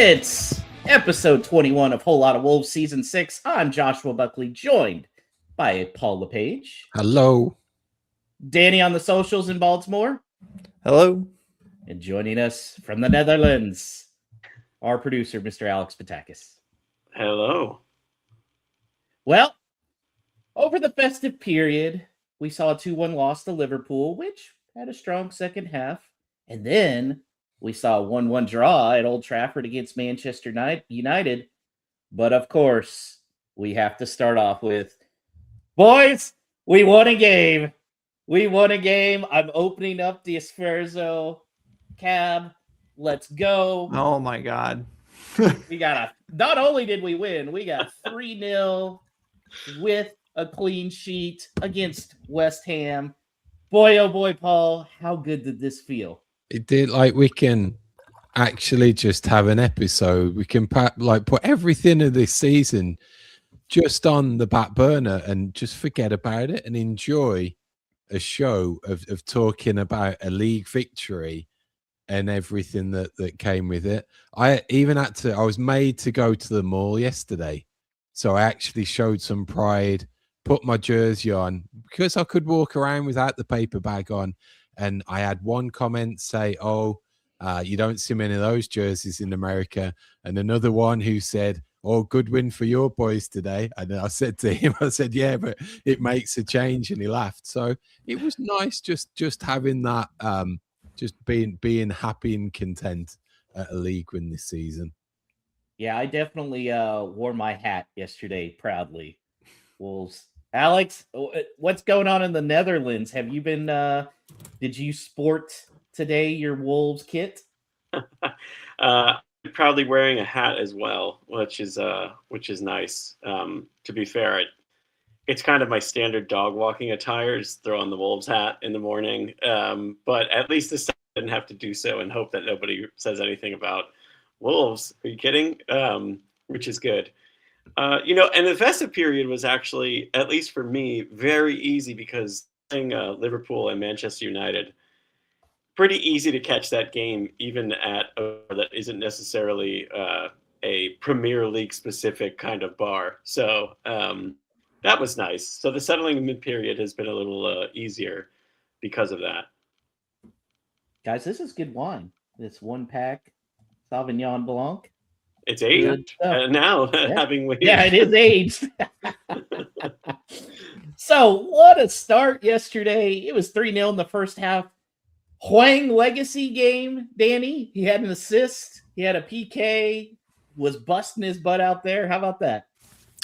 It's episode 21 of Whole Lot of Wolves Season 6. I'm Joshua Buckley, joined by Paul LePage. Hello. Danny on the socials in Baltimore. Hello. And joining us from the Netherlands, our producer, Mr. Alex Patakis. Hello. Well, over the festive period, we saw a 2-1 loss to Liverpool, which had a strong second half. And then we saw a 1-1 draw at Old Trafford against Manchester United. But of course, we have to start off with, boys, we won a game. We won a game. I'm opening up the Esferzo cab. Let's go. Oh, my God. Not only did we win, we got 3-0 with a clean sheet against West Ham. Boy, oh boy, Paul, how good did this feel? It did. Like, we can actually just have an episode. We can put everything of this season just on the back burner and just forget about it and enjoy a show of talking about a league victory and everything that came with it. I was made to go to the mall yesterday. So I actually showed some pride, put my jersey on because I could walk around without the paper bag on. And I had one comment say, you don't see many of those jerseys in America. And another one who said, good win for your boys today. And I said to him, yeah, but it makes a change. And he laughed. So it was nice just having that, just being happy and content at a league win this season. Yeah, I definitely wore my hat yesterday proudly. Wolves. Alex, what's going on in the Netherlands? Have you been, did you sport today your Wolves kit? Proudly wearing a hat as well, which is nice. To be fair, it's kind of my standard dog walking attire, just throw on the Wolves hat in the morning. But at least this time I didn't have to do so and hope that nobody says anything about Wolves. Are you kidding? Which is good. And the festive period was actually, at least for me, very easy because Liverpool and Manchester United, pretty easy to catch that game, even at that isn't necessarily a Premier League specific kind of bar. So that was nice. So the settling in mid-period has been a little easier because of that. Guys, this is good wine. This 1-pack Sauvignon Blanc. It's aged now, yeah. having waited. Yeah, it is aged. So, what a start yesterday. It was 3-0 in the first half. Hwang legacy game, Danny. He had an assist. He had a PK. Was busting his butt out there. How about that?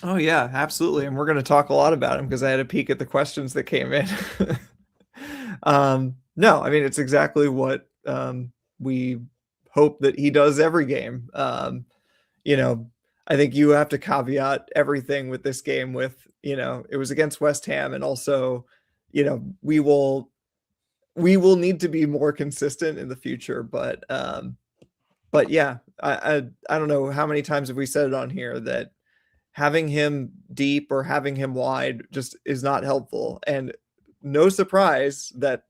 Oh, yeah, absolutely. And we're going to talk a lot about him because I had a peek at the questions that came in. No, I mean, it's exactly what we hope that he does every game. I think you have to caveat everything with this game with, it was against West Ham. And also, we will need to be more consistent in the future. But yeah, I don't know how many times have we said it on here that having him deep or having him wide just is not helpful. And no surprise that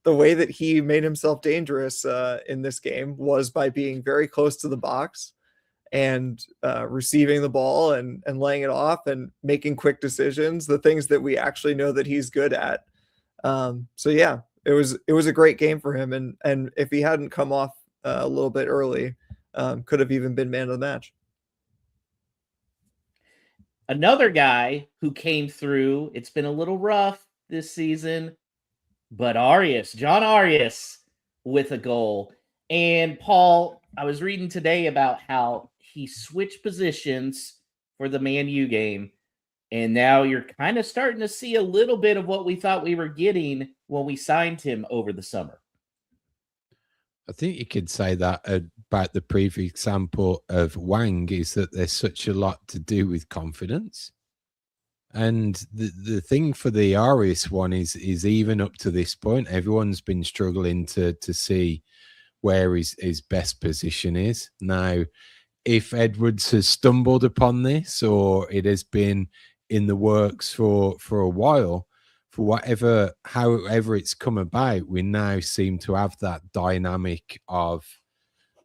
the way that he made himself dangerous in this game was by being very close to the box and receiving the ball and laying it off and making quick decisions, the things that we actually know that he's good at. So yeah, it was a great game for him. And if he hadn't come off a little bit early, could have even been man of the match. Another guy who came through, it's been a little rough this season, but John Arias with a goal. And Paul, I was reading today about how he switched positions for the Man U game. And now you're kind of starting to see a little bit of what we thought we were getting when we signed him over the summer. I think you could say that about the previous example of Wang is that there's such a lot to do with confidence. And the thing for the Arias one is even up to this point, everyone's been struggling to see where his best position is. Now, if Edwards has stumbled upon this or it has been in the works for a while, for however it's come about, we now seem to have that dynamic of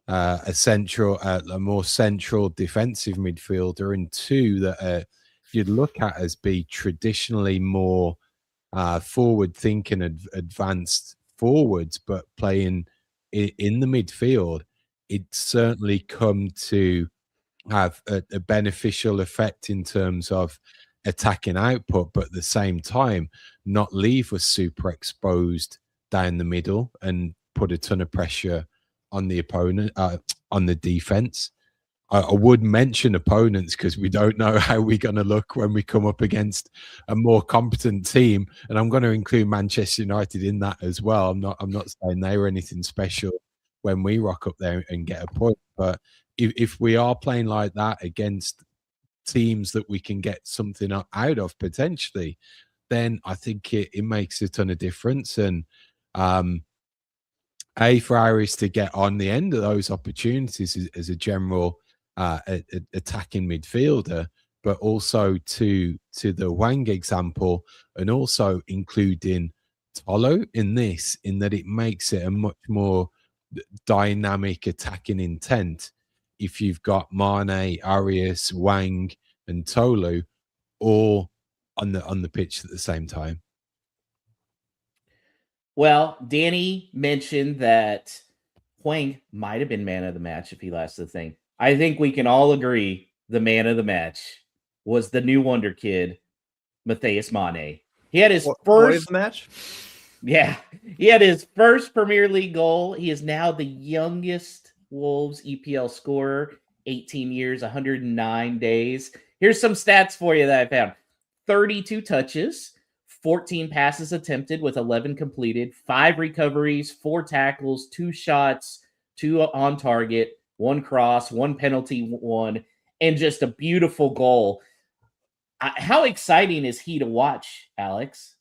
a more central defensive midfielder, and two that you'd look at as be traditionally more forward thinking, advanced forwards, but playing in the midfield, it's certainly come to have a beneficial effect in terms of attacking output, but at the same time not leave us super exposed down the middle and put a ton of pressure on the opponent, on the defense. I would mention opponents because we don't know how we're going to look when we come up against a more competent team, and I'm going to include Manchester United in that as well. I'm not saying they were anything special when we rock up there and get a point, but if we are playing like that against teams that we can get something out of potentially, then I think it makes a ton of difference. And for Aris to get on the end of those opportunities as a general attacking midfielder, but also to the Wang example, and also including Tolo in this, in that it makes it a much more dynamic attacking intent if you've got Mane, Arias, Wang, and Tolu all on the pitch at the same time. Well, Danny mentioned that Hwang might have been man of the match if he lost the thing. I think we can all agree the man of the match was the new wonder kid, Mateus Mané. He had his first match. Yeah, he had his first Premier League goal. He is now the youngest Wolves EPL scorer, 18 years, 109 days. Here's some stats for you that I found. 32 touches, 14 passes attempted with 11 completed, 5 recoveries, 4 tackles, 2 shots, 2 on target, 1 cross, 1 penalty, 1, and just a beautiful goal. How exciting is he to watch, Alex?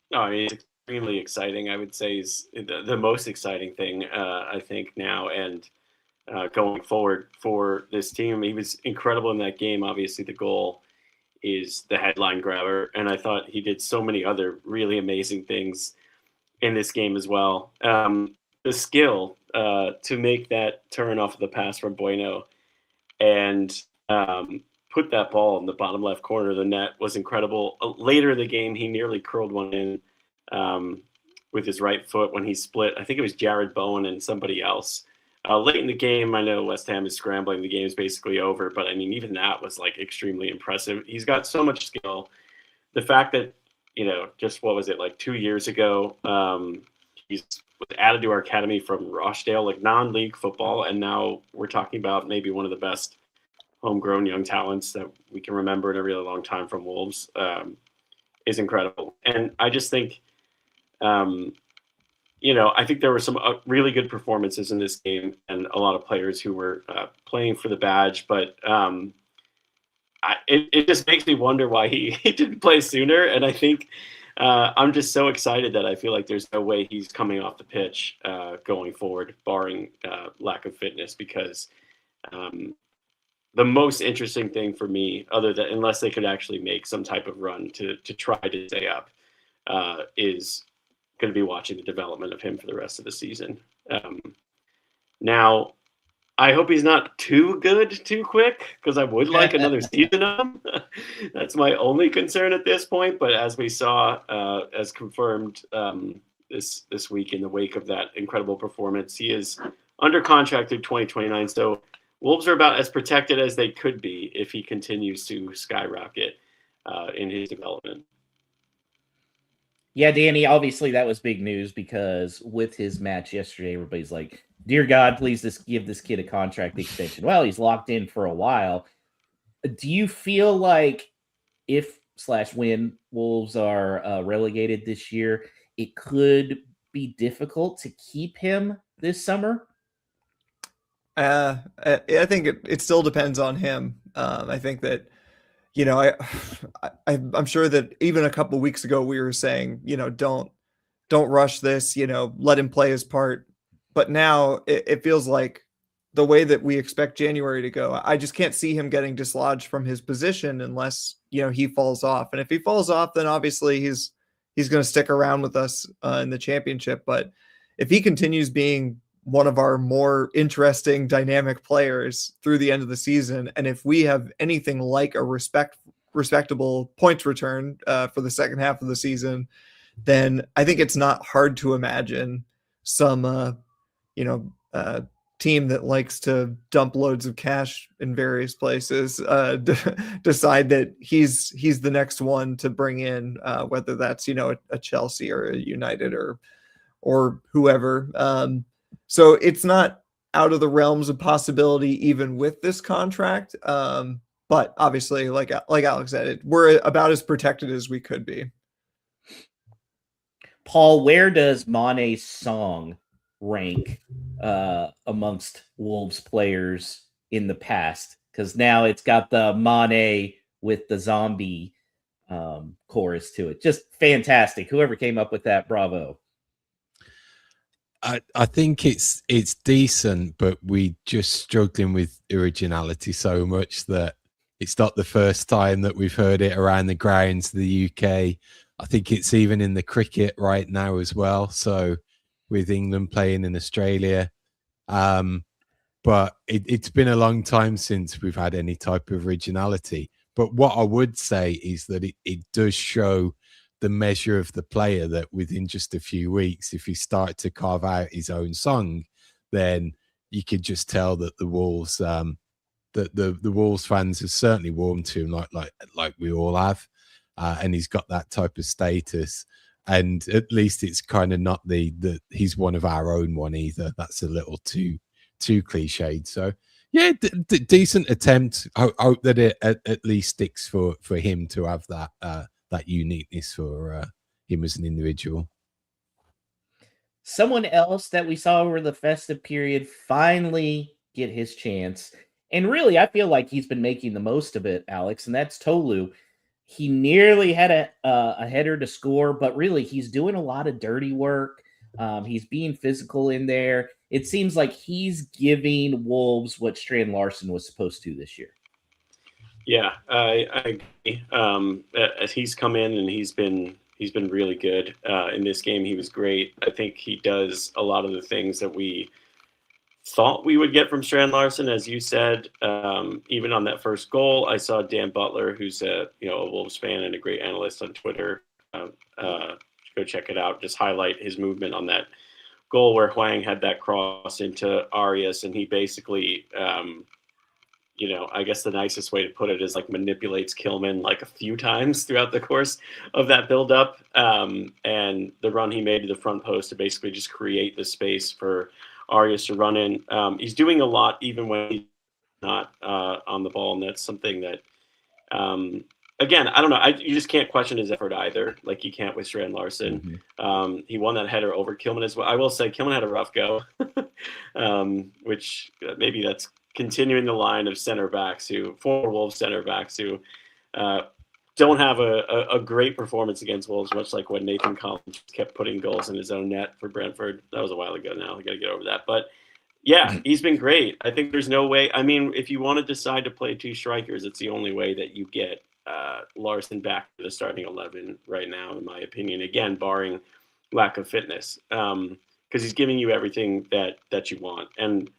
No, I mean, it's extremely exciting. I would say is the most exciting thing, I think, now and going forward for this team. He was incredible in that game. Obviously, the goal is the headline grabber, and I thought he did so many other really amazing things in this game as well. The skill to make that turn off of the pass from Bueno and put that ball in the bottom left corner of the net was incredible. Later in the game, he nearly curled one in with his right foot when he split. I think it was Jared Bowen and somebody else. Late in the game, I know West Ham is scrambling. The game is basically over, but I mean, even that was like extremely impressive. He's got so much skill. The fact that, just what was it, like 2 years ago, he's was added to our academy from Rochdale, like non-league football, and now we're talking about maybe one of the best homegrown young talents that we can remember in a really long time from Wolves, is incredible. And I just think, I think there were some really good performances in this game and a lot of players who were playing for the badge, but it just makes me wonder why he didn't play sooner. And I think I'm just so excited that I feel like there's no way he's coming off the pitch going forward, barring lack of fitness, because the most interesting thing for me, other than unless they could actually make some type of run to try to stay up, is going to be watching the development of him for the rest of the season. Now, I hope he's not too good too quick, because I would like another season of him. That's my only concern at this point. But as we saw, as confirmed this week in the wake of that incredible performance, he is under contract through 2029. So Wolves are about as protected as they could be if he continues to skyrocket in his development. Yeah, Danny, obviously that was big news because with his match yesterday, everybody's like, dear God, please just give this kid a contract extension. Well, he's locked in for a while. Do you feel like if/when Wolves are relegated this year, it could be difficult to keep him this summer? I think it still depends on him. I think that, I'm sure that even a couple weeks ago we were saying, don't rush this, let him play his part. But now it feels like the way that we expect January to go, I just can't see him getting dislodged from his position unless, he falls off. And if he falls off, then obviously he's going to stick around with us in the championship. But if he continues being one of our more interesting dynamic players through the end of the season. And if we have anything like a respectable points return for the second half of the season, then I think it's not hard to imagine some, team that likes to dump loads of cash in various places decide that he's the next one to bring in, whether that's, a Chelsea or a United or whoever. So it's not out of the realms of possibility even with this contract. But obviously, like Alex said, we're about as protected as we could be. Paul, where does Mané's song rank amongst Wolves players in the past? Because now it's got the Mané with the zombie chorus to it. Just fantastic. Whoever came up with that, bravo. I think it's decent, but we just struggling with originality so much that it's not the first time that we've heard it around the grounds of the UK. I think it's even in the cricket right now as well. So with England playing in Australia. But it's been a long time since we've had any type of originality. But what I would say is that it does show the measure of the player, that within just a few weeks, if he started to carve out his own song, then you could just tell that the Wolves, the Wolves fans have certainly warmed to him, like we all have, and he's got that type of status. And at least it's kind of not the he's one of our own one either. That's a little too cliched. So yeah, decent attempt. I hope that it at least sticks for him to have that uniqueness for him as an individual. Someone else that we saw over the festive period finally get his chance. And really, I feel like he's been making the most of it, Alex, and that's Tolu. He nearly had a header to score, but really he's doing a lot of dirty work. He's being physical in there. It seems like he's giving Wolves what Strand Larson was supposed to this year. Yeah, I agree. As he's come in and he's been really good in this game. He was great. I think he does a lot of the things that we thought we would get from Strand Larson, as you said. Even on that first goal, I saw Dan Butler, who's a Wolves fan and a great analyst on Twitter. Go check it out. Just highlight his movement on that goal where Hwang had that cross into Arias, and he basically, I guess the nicest way to put it is like manipulates Kilman like a few times throughout the course of that buildup. And the run he made to the front post to basically just create the space for Arias to run in. He's doing a lot even when he's not on the ball, and that's something that, again, I don't know. You just can't question his effort either. Like you can't with Strand Larson. Mm-hmm. He won that header over Kilman as well. I will say Kilman had a rough go, which maybe that's continuing the line of former Wolves center backs who don't have a great performance against Wolves, much like when Nathan Collins kept putting goals in his own net for Brentford. That was a while ago now. I got to get over that. But yeah, he's been great. I think there's no way. I mean, if you want to decide to play two strikers, it's the only way that you get Larson back to the starting 11 right now, in my opinion. Again, barring lack of fitness, because he's giving you everything that you want. And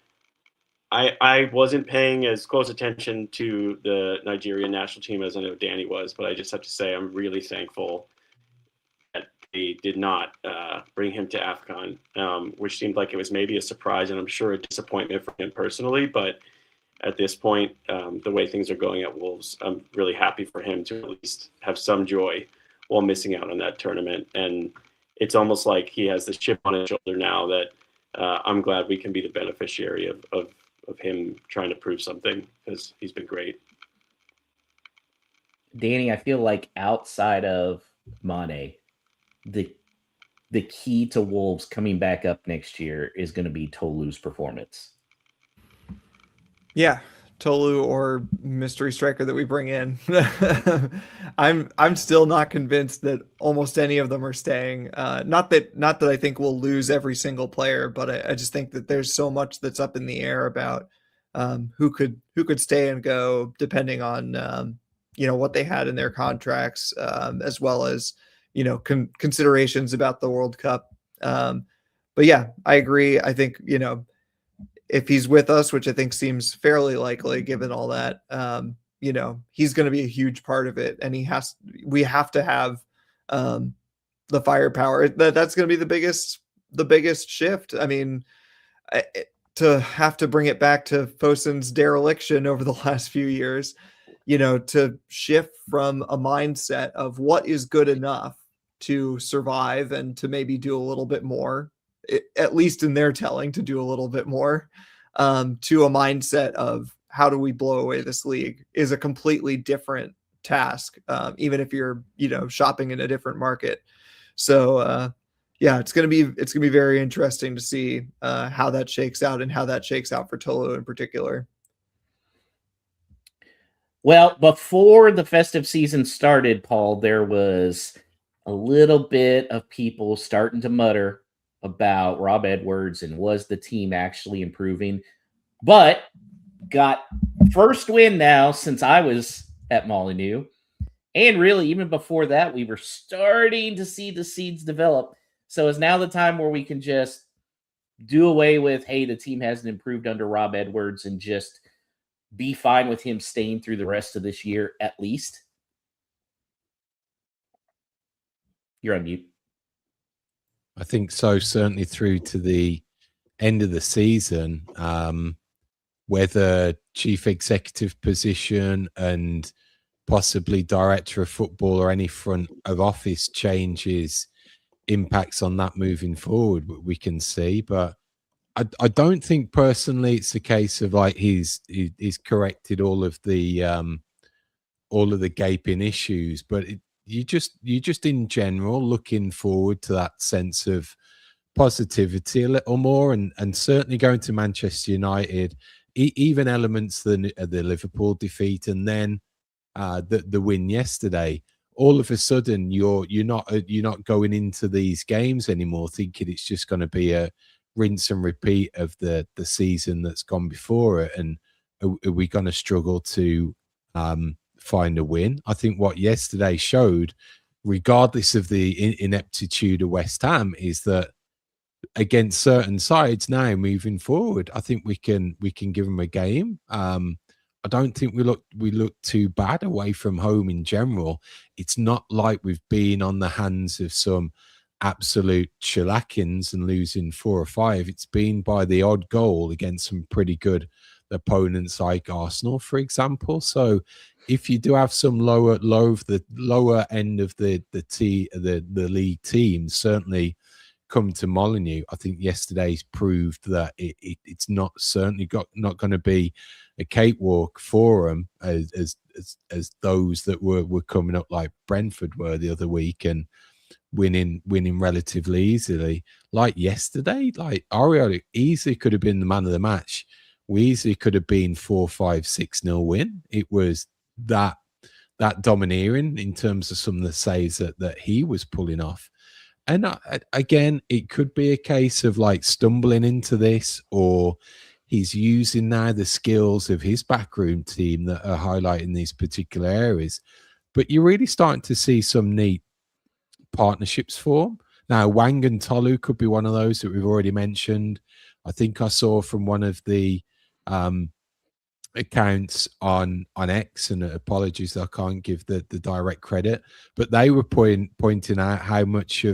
I wasn't paying as close attention to the Nigerian national team as I know Danny was, but I just have to say I'm really thankful that they did not bring him to AFCON, which seemed like it was maybe a surprise and I'm sure a disappointment for him personally. But at this point, the way things are going at Wolves, I'm really happy for him to at least have some joy while missing out on that tournament. And it's almost like he has this chip on his shoulder now that I'm glad we can be the beneficiary of him trying to prove something, because he's been great. Danny, I feel like outside of Mané, the key to Wolves coming back up next year is going to be Tolu's performance. Yeah, Tolu or mystery striker that we bring in. I'm still not convinced that almost any of them are staying. Not that I think we'll lose every single player, but I just think that there's so much that's up in the air about who could stay and go depending on what they had in their contracts, as well as considerations about the World Cup. But yeah, I agree. I think, if he's with us, which I think seems fairly likely given all that, he's going to be a huge part of it. And we have to have the firepower. That's going to be the biggest shift. I mean, to have to bring it back to Fosun's dereliction over the last few years, to shift from a mindset of what is good enough to survive and to maybe do a little bit more, at least in their telling, to do a little bit more, to a mindset of how do we blow away this league is a completely different task, even if you're, shopping in a different market. So, yeah, it's gonna be very interesting to see how that shakes out and how that shakes out for Tolu in particular. Well, before the festive season started, Paul, there was a little bit of people starting to mutter about Rob Edwards and was the team actually improving. But got first win now since I was at Molyneux. And really, even before that, we were starting to see the seeds develop. So is now the time where we can just do away with, hey, the team hasn't improved under Rob Edwards, and just be fine with him staying through the rest of this year at least? You're on mute. I think so, certainly through to the end of the season. Whether chief executive position and possibly director of football or any front of office changes impacts on that moving forward, we can see. But I don't think personally it's a case of like he's corrected all of the gaping issues, but you just in general looking forward to that sense of positivity a little more, and certainly going to Manchester United, even elements of the Liverpool defeat, and then the win yesterday. All of a sudden, you're not going into these games anymore thinking it's just going to be a rinse and repeat of the season that's gone before it, and are we going to struggle to find a win? I think what yesterday showed, regardless of the ineptitude of West Ham, is that against certain sides now moving forward, I think we can give them a game. I don't think we look too bad away from home in general. It's not like we've been on the hands of some absolute shellackings and losing 4 or 5. It's been by the odd goal against some pretty good opponents like Arsenal, for example. So if you do have some lower end of the league teams, certainly come to Molyneux, I think yesterday's proved that it's not going to be a cakewalk for them as those that were coming up like Brentford were the other week and winning relatively easily. Like yesterday, like Aurier easily could have been the man of the match. We easily could have been 4-5-6-0 win. It was that domineering in terms of some of the saves that he was pulling off. And again, it could be a case of like stumbling into this, or he's using now the skills of his backroom team that are highlighting these particular areas. But you're really starting to see some neat partnerships form. Now, Wang and Tolu could be one of those that we've already mentioned. I think I saw from one of the accounts on X, and apologies, I can't give the direct credit, but they were pointing out how much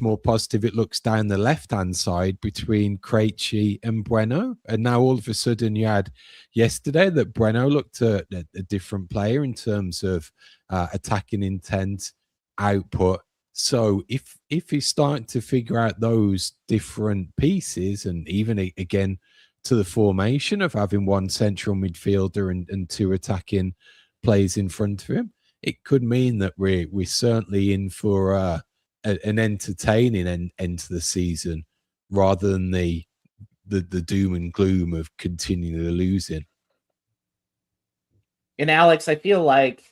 more positive it looks down the left-hand side between Krejci and Bueno. And now all of a sudden you had yesterday that Bueno looked a different player in terms of attacking intent, output. So if he's starting to figure out those different pieces, and even again to the formation of having one central midfielder and 2 attacking players in front of him, it could mean that we're certainly in for an entertaining end to the season, rather than the doom and gloom of continually losing. And Alex, I feel like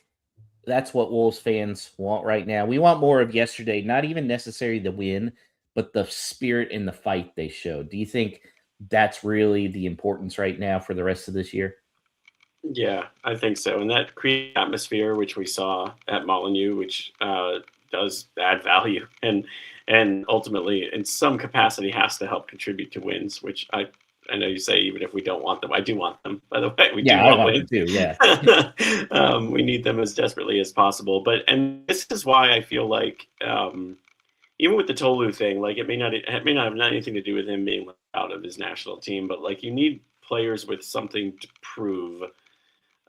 that's what Wolves fans want right now. We want more of yesterday, not even necessarily the win, but the spirit and the fight they showed. Do you think that's really the importance right now for the rest of this year? Yeah, I think so. And that creative atmosphere, which we saw at Molyneux, which does add value. And and ultimately in some capacity has to help contribute to wins, which I know you say even if we don't want them, I do want them, by the way. We do I want want wins. them too, yeah. We need them as desperately as possible. And this is why I feel like even with the Tolu thing, like it may not have anything to do with him being out of his national team, but like you need players with something to prove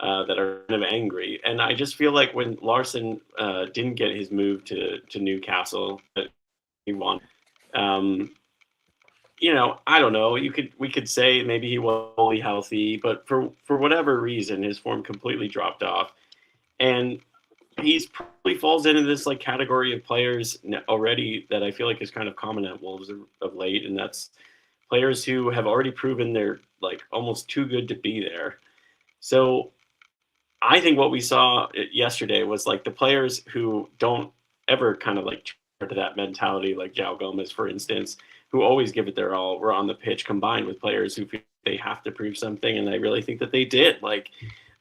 that are kind of angry. And I just feel like when Larson didn't get his move to Newcastle that he won, I don't know. We could say maybe he was fully healthy, but for whatever reason, his form completely dropped off, and he's probably falls into this like category of players already that I feel like is kind of common at Wolves of late, and that's players who have already proven they're like almost too good to be there. So I think what we saw yesterday was like the players who don't ever kind of like to that mentality, like João Gomez, for instance, who always give it their all, were on the pitch, combined with players who feel they have to prove something, and I really think that they did. Like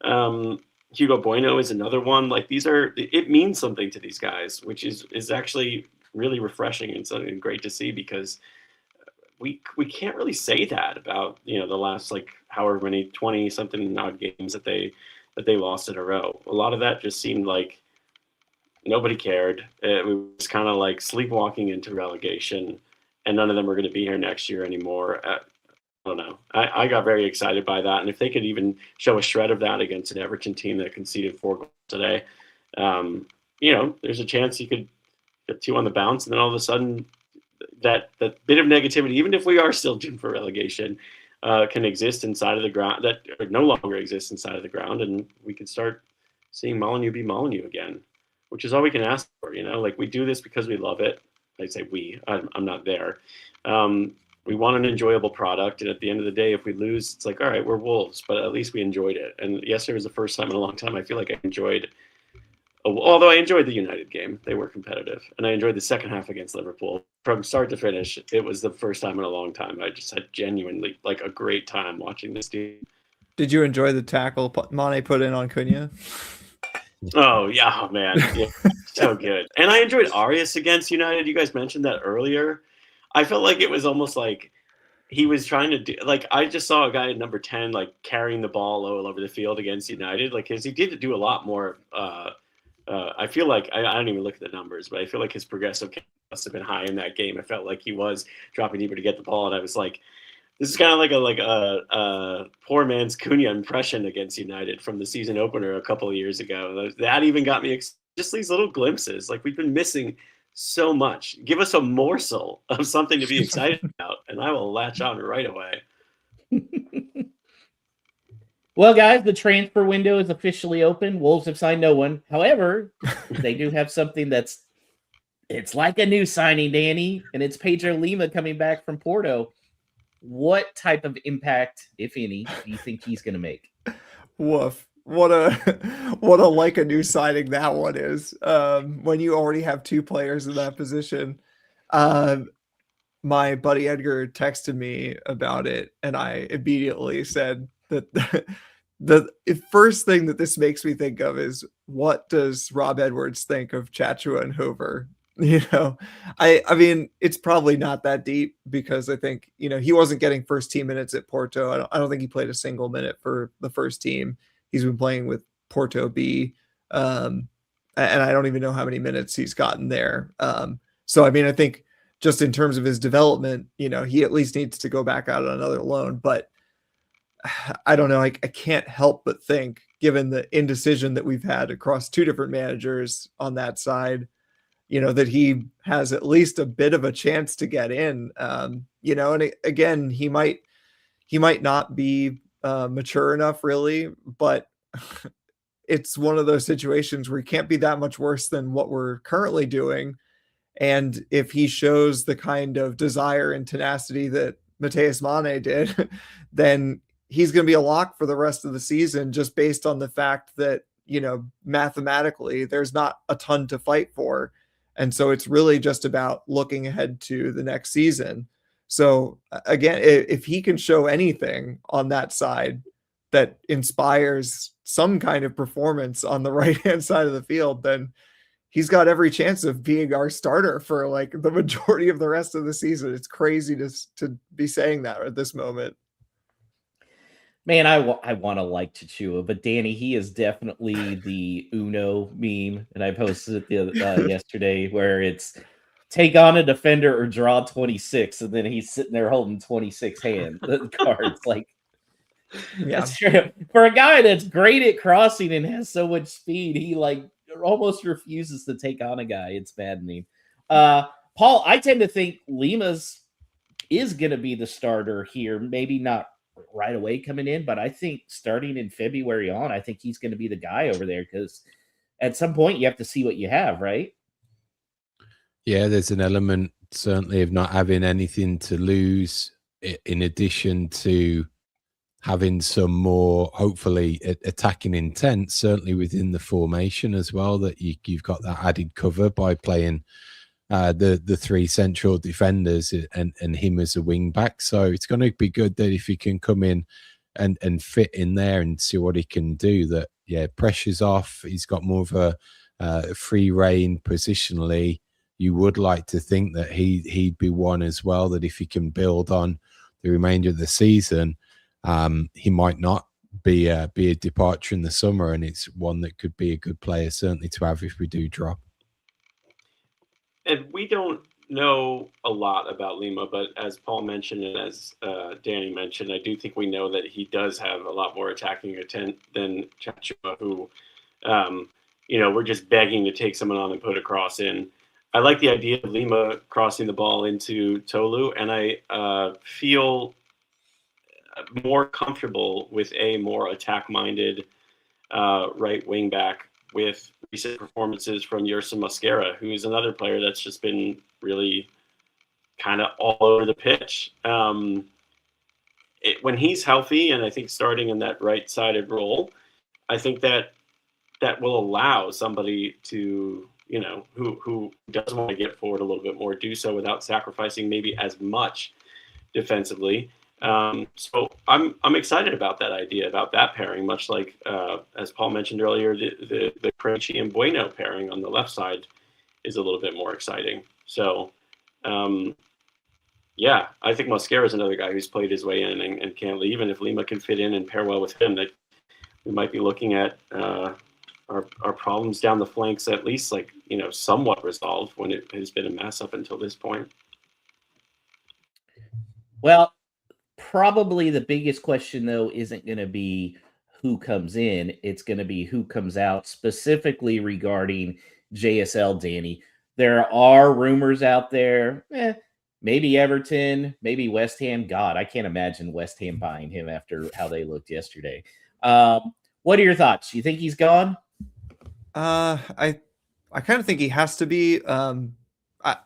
Hugo Bueno is another one. Like it means something to these guys, which is actually really refreshing and something great to see, because we can't really say that about the last like however many 20 something odd games that they lost in a row. A lot of that just seemed like nobody cared. It was kind of like sleepwalking into relegation, and none of them are going to be here next year anymore. I don't know. I got very excited by that, and if they could even show a shred of that against an Everton team that conceded 4 goals today, there's a chance you could get 2 on the bounce, and then all of a sudden that bit of negativity, even if we are still doomed for relegation, can exist inside of the ground, that no longer exists inside of the ground, and we can start seeing Molineux be Molineux again, which is all we can ask for. Like we do this because we love it. I say I'm not there. We want an enjoyable product, and at the end of the day, if we lose, it's like, all right, we're Wolves, but at least we enjoyed it. And yesterday was the first time in a long time I feel like I enjoyed, although I enjoyed the United game. They were competitive, and I enjoyed the second half against Liverpool. From start to finish, it was the first time in a long time I just had genuinely like a great time watching this team. Did you enjoy the tackle Mane put in on Cunha? Oh, yeah, man. Yeah, so good. And I enjoyed Arias against United. You guys mentioned that earlier. I felt like it was almost like he was trying to do, like, I just saw a guy at number 10, like, carrying the ball all over the field against United. Like, because he did do a lot more. I feel like, I don't even look at the numbers, but I feel like his progressive must have been high in that game. I felt like he was dropping deeper to get the ball, and I was like, this is kind of like a poor man's Cunha impression against United from the season opener a couple of years ago. That even got me just these little glimpses. Like, we've been missing so much. Give us a morsel of something to be excited about, and I will latch on right away. Well, guys, the transfer window is officially open. Wolves have signed no one. However, they do have something it's like a new signing, Danny, and it's Pedro Lima coming back from Porto. What type of impact, if any, do you think he's going to make? Woof. What a like a new signing that one is. When you already have 2 players in that position. My buddy Edgar texted me about it, and I immediately said that the first thing that this makes me think of is, what does Rob Edwards think of Chachua and Hoover? I mean, it's probably not that deep, because I think, he wasn't getting first team minutes at Porto. I don't think he played a single minute for the first team. He's been playing with Porto B. And I don't even know how many minutes he's gotten there. So, I mean, I think just in terms of his development, he at least needs to go back out on another loan. But I don't know. I can't help but think, given the indecision that we've had across 2 different managers on that side, that he has at least a bit of a chance to get in. And again, he might not be mature enough, really, but it's one of those situations where he can't be that much worse than what we're currently doing. And if he shows the kind of desire and tenacity that Mateus Mané did, then he's going to be a lock for the rest of the season, just based on the fact that, mathematically, there's not a ton to fight for. And so it's really just about looking ahead to the next season. So again, if he can show anything on that side that inspires some kind of performance on the right-hand side of the field, then he's got every chance of being our starter for like the majority of the rest of the season. It's crazy to be saying that at this moment. Man, I want to like Chachua, but Danny, he is definitely the Uno meme, and I posted it yesterday, where it's take on a defender or draw 26, and then he's sitting there holding 26 cards. Like, Yeah. that's true. For a guy that's great at crossing and has so much speed, he like almost refuses to take on a guy. It's maddening. Paul, I tend to think Lima's is going to be the starter here. Maybe not right away coming in, but I think starting in February on, I think he's going to be the guy over there, because at some point you have to see what you have, right? Yeah, there's an element certainly of not having anything to lose, in addition to having some more, hopefully, attacking intent, certainly within the formation as well, that you've got that added cover by playing the three central defenders and him as a wing back. So it's going to be good that if he can come in and fit in there and see what he can do, that, yeah, pressure's off. He's got more of a free reign positionally. You would like to think that he'd be one as well, that if he can build on the remainder of the season, he might not be a departure in the summer, and it's one that could be a good player certainly to have if we do drop. And we don't know a lot about Lima, but as Paul mentioned and as Danny mentioned, I do think we know that he does have a lot more attacking intent than Chachua, who, we're just begging to take someone on and put a cross in. I like the idea of Lima crossing the ball into Tolu, and I feel more comfortable with a more attack-minded right wing back with recent performances from Yerson Mosquera, who is another player that's just been really kind of all over the pitch. When he's healthy, and I think starting in that right-sided role, I think that will allow somebody to, who does want to get forward a little bit more, do so without sacrificing maybe as much defensively. So I'm excited about that idea, about that pairing, much like, as Paul mentioned earlier, the Krejci and Bueno pairing on the left side is a little bit more exciting. So, yeah, I think Mosquera is another guy who's played his way in and can't leave. And if Lima can fit in and pair well with him, that we might be looking at our problems down the flanks at least somewhat resolved, when it has been a mess up until this point. Well, probably the biggest question, though, isn't going to be who comes in. It's going to be who comes out, specifically regarding JSL, Danny. There are rumors out there, maybe Everton, maybe West Ham. God, I can't imagine West Ham buying him after how they looked yesterday. What are your thoughts? You think he's gone? I kind of think he has to be.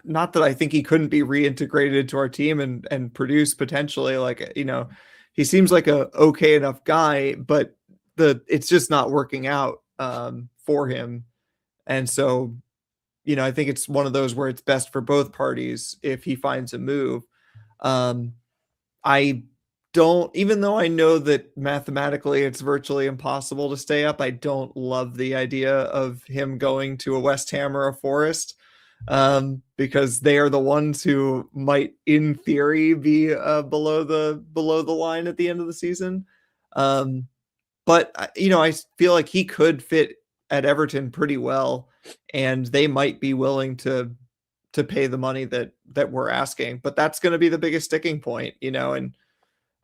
Not that I think he couldn't be reintegrated into our team and produce potentially. He seems like a okay enough guy, but it's just not working out for him. And so, I think it's one of those where it's best for both parties if he finds a move. I don't, even though I know that mathematically it's virtually impossible to stay up, I don't love the idea of him going to a West Ham or a Forest. Because they are the ones who might, in theory, be below the line at the end of the season. But I feel like he could fit at Everton pretty well, and they might be willing to pay the money that we're asking. But that's going to be the biggest sticking point, And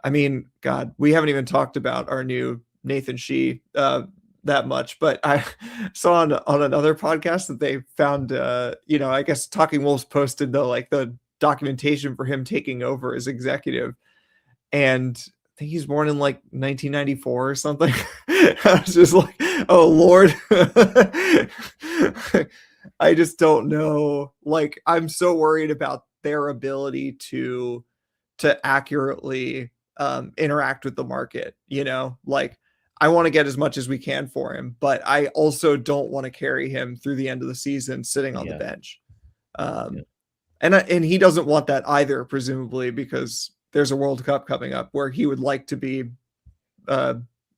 I mean, God, we haven't even talked about our new Nathan Shee that much, but I saw on another podcast that they found, I guess Talking Wolves posted the documentation for him taking over as executive, and I think he's born in 1994 or something. I was just like, oh Lord. I just don't know. I'm so worried about their ability to accurately interact with the market, I want to get as much as we can for him, but I also don't want to carry him through the end of the season sitting on the bench. And he doesn't want that either, presumably, because there's a World Cup coming up where he would like to be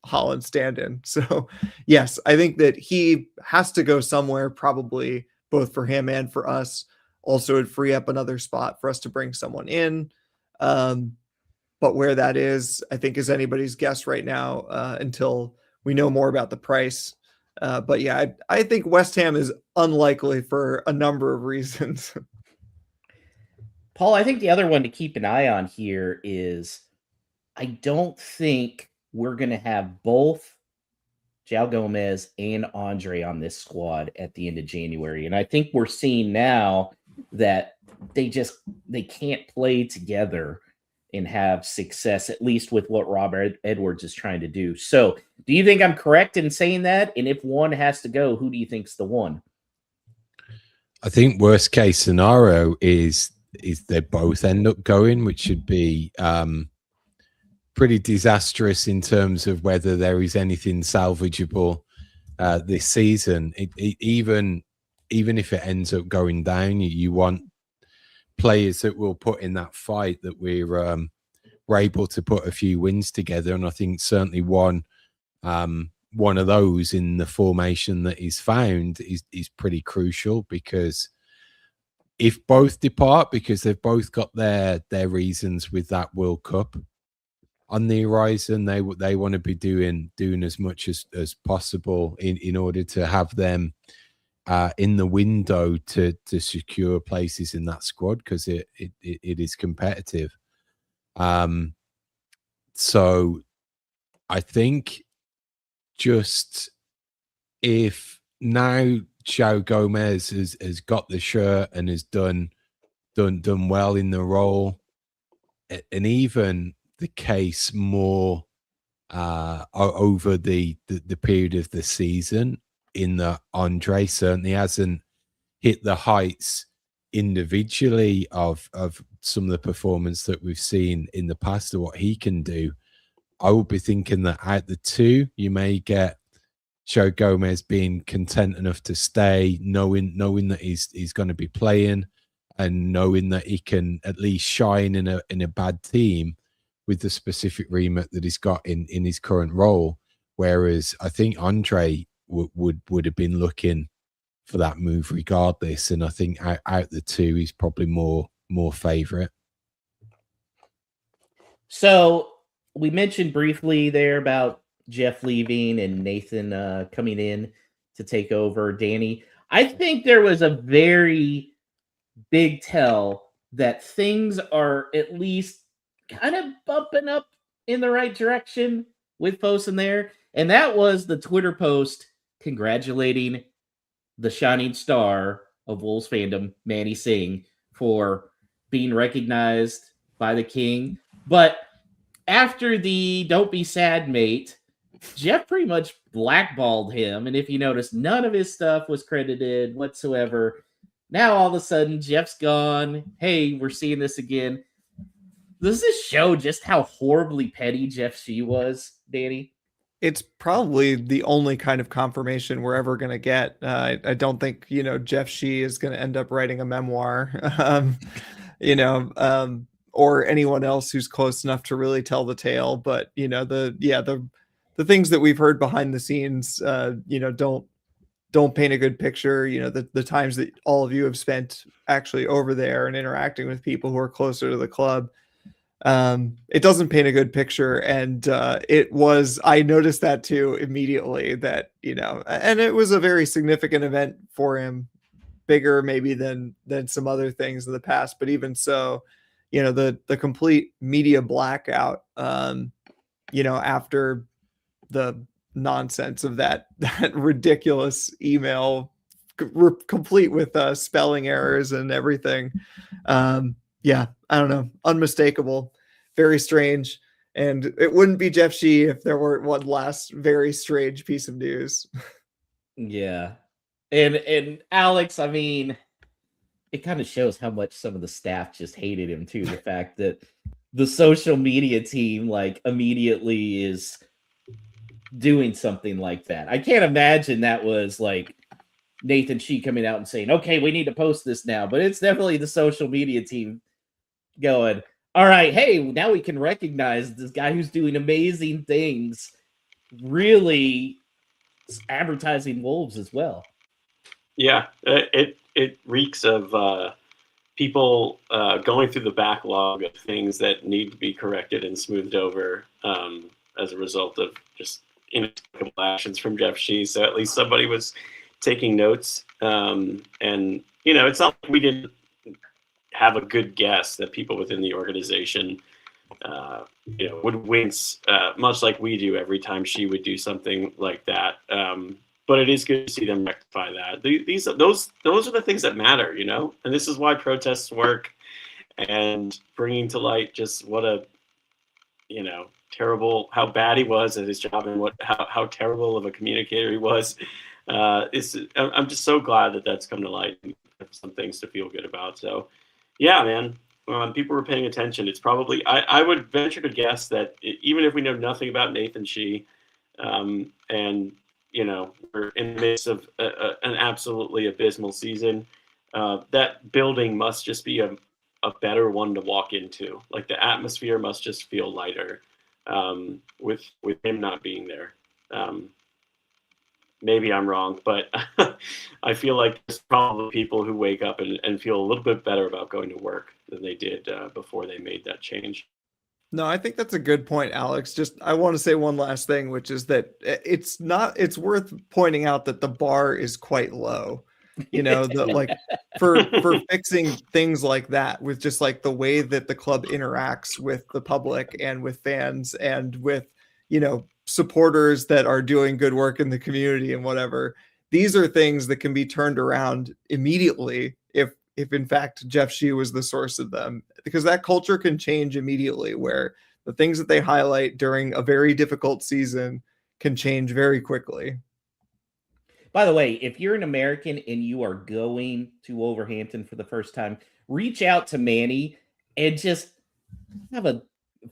Holland stand-in. So yes, I think that he has to go somewhere, probably both for him and for us. Also, it'd free up another spot for us to bring someone in. But where that is, I think, is anybody's guess right now until we know more about the price. But yeah, I think West Ham is unlikely for a number of reasons. Paul, I think the other one to keep an eye on here is I don't think we're going to have both João Gomez and Andre on this squad at the end of January. And I think we're seeing now that they can't play together and have success, at least with what Robert Edwards is trying to do. So do you think I'm correct in saying that? And if one has to go, who do you think's the one? I think worst case scenario is they both end up going, which should be pretty disastrous in terms of whether there is anything salvageable this season. Even if it ends up going down, you want players that will put in that fight, that we're able to put a few wins together. And I think certainly one of those in the formation that is found is pretty crucial, because if both depart, because they've both got their reasons with that World Cup on the horizon, they want to be doing as much as possible in order to have them in the window to secure places in that squad, because it is competitive. So I think just if now João Gomez has got the shirt and has done well in the role, and even the case more over the period of the season, in that Andre certainly hasn't hit the heights individually of some of the performance that we've seen in the past, of what he can do. I would be thinking that out the two, you may get João Gomez being content enough to stay, knowing that he's going to be playing, and knowing that he can at least shine in a bad team with the specific remit that he's got in his current role. Whereas I think Andre would have been looking for that move regardless, and I think out the two, he's probably more favourite. So we mentioned briefly there about Jeff leaving and Nathan coming in to take over. Danny, I think there was a very big tell that things are at least kind of bumping up in the right direction with Fosun there. And that was the Twitter post congratulating the shining star of Wolves fandom, Manny Singh, for being recognized by the king. But after the "don't be sad, mate," Jeff pretty much blackballed him. And if you notice, none of his stuff was credited whatsoever. Now, all of a sudden, Jeff's gone. Hey, we're seeing this again. Does this show just how horribly petty Jeff Shee was, Danny? It's probably the only kind of confirmation we're ever going to get. I don't think, Jeff Shee is going to end up writing a memoir, or anyone else who's close enough to really tell the tale. But, the things that we've heard behind the scenes, don't paint a good picture. The times that all of you have spent actually over there and interacting with people who are closer to the club, it doesn't paint a good picture. And I noticed that too immediately, that, and it was a very significant event for him, bigger maybe than some other things in the past. But even so, the complete media blackout, after the nonsense of that ridiculous email, complete with spelling errors and everything. I don't know, unmistakable, very strange. And it wouldn't be Jeff Shee if there weren't one last very strange piece of news. Yeah. And Alex, I mean, it kind of shows how much some of the staff just hated him too. The fact that the social media team immediately is doing something like that. I can't imagine that was Nathan Shee coming out and saying, okay, we need to post this now. But it's definitely the social media team going, all right, hey, now we can recognize this guy who's doing amazing things, really advertising Wolves as well. Yeah, it reeks of people going through the backlog of things that need to be corrected and smoothed over as a result of just inexplicable actions from Jeff Shee. So at least somebody was taking notes, and it's not like we didn't have a good guess that people within the organization would wince, much like we do every time she would do something like that. But it is good to see them rectify that. Those are the things that matter, and this is why protests work, and bringing to light just what a terrible, how bad he was at his job, and how terrible of a communicator he was. I'm just so glad that that's come to light and some things to feel good about. So yeah, man. People were paying attention. It's probably, I would venture to guess that even if we know nothing about Nathan Shee, and we're in the midst of an absolutely abysmal season, that building must just be a better one to walk into. Like, the atmosphere must just feel lighter with him not being there. Maybe I'm wrong, but I feel like there's probably people who wake up and feel a little bit better about going to work than they did before they made that change. No, I think that's a good point, Alex. Just, I want to say one last thing, which is that it's worth pointing out that the bar is quite low. For fixing things like that, with just like the way that the club interacts with the public and with fans and with, supporters that are doing good work in the community and whatever. These are things that can be turned around immediately if in fact Jeff Shee was the source of them, because that culture can change immediately, where the things that they highlight during a very difficult season can change very quickly. By the way, if you're an American and you are going to Wolverhampton for the first time, reach out to Manny and just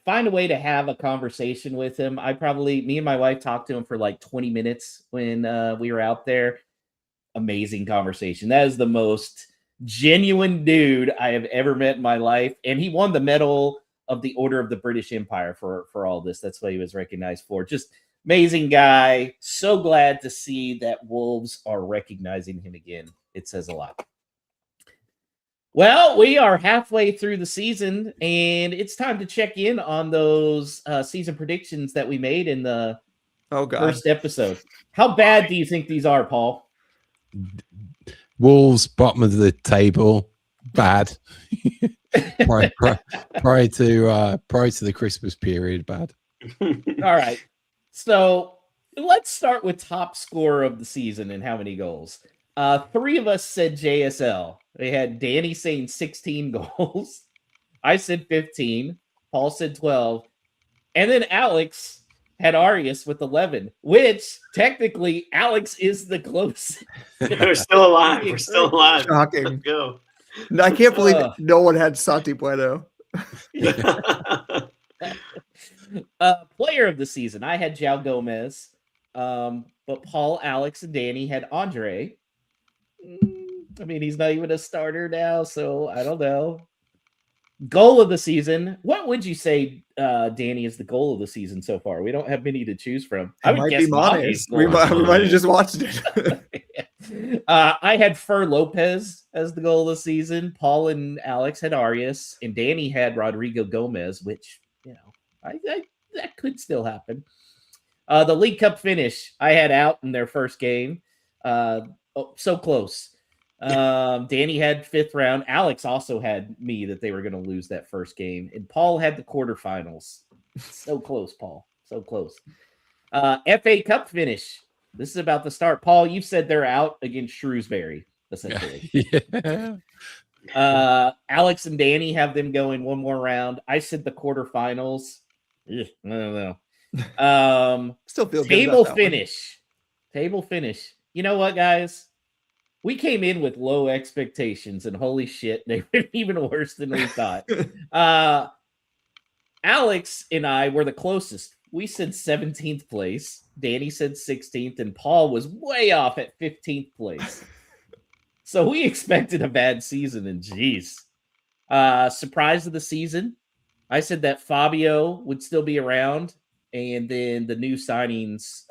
find a way to have a conversation with him. Me and my wife talked to him for like 20 minutes when we were out there. Amazing conversation. That is the most genuine dude I have ever met in my life. And he won the Medal of the Order of the British Empire for all this. That's what he was recognized for. Just amazing guy. So glad to see that Wolves are recognizing him again. It says a lot. Well, we are halfway through the season, and it's time to check in on those season predictions that we made in the first episode. How bad do you think these are, Paul? Wolves, bottom of the table, bad. prior to the Christmas period, bad. All right. So let's start with top scorer of the season and how many goals. 3 of us said JSL. They had Danny saying 16 goals. I said 15. Paul said 12. And then Alex had Arias with 11, which technically Alex is the closest. We're still alive. We're still alive. Shocking. Let's go. I can't believe no one had Santi Bueno. Player of the season, I had João Gomez. But Paul, Alex, and Danny had Andre. I mean, he's not even a starter now, so I don't know. Goal of the season. What would you say, Danny, is the goal of the season so far? We don't have many to choose from. I would guess Mané's. We might have just watched it. I had Fer Lopez as the goal of the season. Paul and Alex had Arias, and Danny had Rodrigo Gomez, which, that could still happen. The League Cup finish, I had out in their first game. So close. Danny had 5th round. Alex also had me that they were going to lose that first game. And Paul had the quarterfinals. So close, Paul. So close. FA Cup finish. This is about to start. Paul, you've said they're out against Shrewsbury, essentially. Yeah. Alex and Danny have them going one more round. I said the quarterfinals. I don't know. Still feel table good finish. Table finish. You know what, guys? We came in with low expectations, and holy shit, they were even worse than we thought. Alex and I were the closest. We said 17th place. Danny said 16th, and Paul was way off at 15th place. So we expected a bad season, and geez. Surprise of the season. I said that Fabio would still be around, and then the new signings,